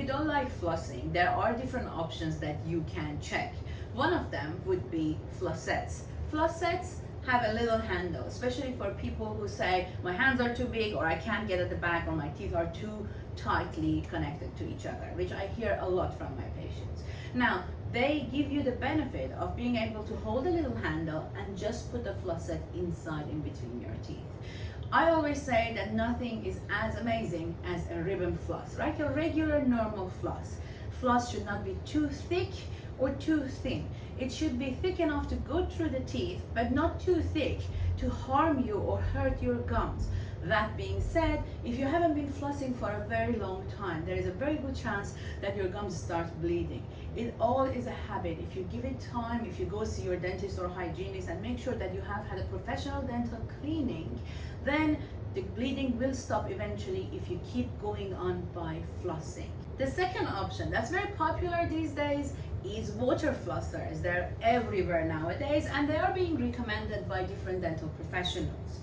you don't like flossing, there are different options that you can check. One of them would be Flossets. Flossets have a little handle, especially for people who say my hands are too big, or I can't get at the back, or my teeth are too tightly connected to each other, which I hear a lot from my patients. Now, they give you the benefit of being able to hold a little handle and just put the flosset inside in between your teeth. I always say that nothing is as amazing as a ribbon floss, right? A regular normal floss. Floss should not be too thick or too thin. It should be thick enough to go through the teeth, but not too thick to harm you or hurt your gums. That being said, if you haven't been flossing for a very long time, there is a very good chance that your gums start bleeding. It all is a habit. If you give it time, if you go see your dentist or hygienist and make sure that you have had a professional dental cleaning, then the bleeding will stop eventually if you keep going on by flossing. The second option that's very popular these days is water flossers. They're everywhere nowadays and they are being recommended by different dental professionals.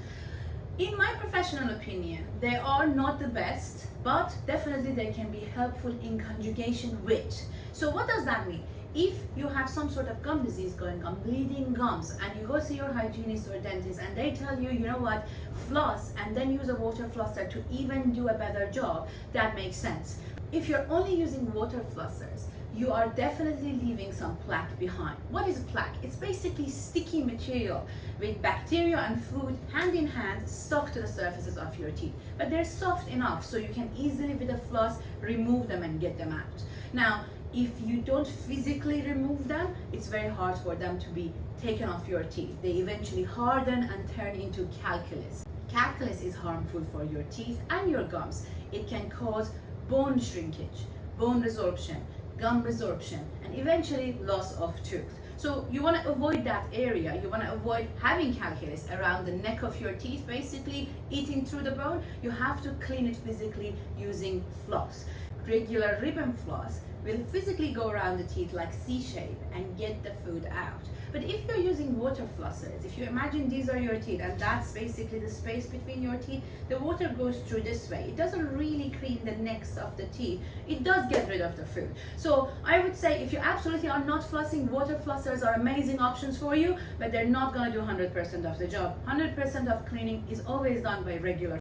In my professional opinion, they are not the best, but definitely they can be helpful in conjugation with. So what does that mean? If you have some sort of gum disease going on, bleeding gums, and you go see your hygienist or dentist and they tell you, you know what, floss and then use a water flosser to even do a better job, that makes sense. If you're only using water flossers, you are definitely leaving some plaque behind. What is plaque? It's basically sticky material with bacteria and food hand in hand stuck to the surfaces of your teeth. But they're soft enough so you can easily with a floss remove them and get them out. Now, if you don't physically remove them, it's very hard for them to be taken off your teeth. They eventually harden and turn into calculus. Calculus is harmful for your teeth and your gums. It can cause bone shrinkage, bone resorption, gum resorption, and eventually loss of tooth. So you want to avoid that area. You want to avoid having calculus around the neck of your teeth, basically eating through the bone. You have to clean it physically using floss. Regular ribbon floss will physically go around the teeth like C-shape and get the food out. But if you're using water flossers, if you imagine these are your teeth and that's basically the space between your teeth, the water goes through this way. It doesn't really clean the necks of the teeth. It does get rid of the food. So I would say if you absolutely are not flossing, water flossers are amazing options for you, but they're not going to do 100% of the job. 100% of cleaning is always done by regular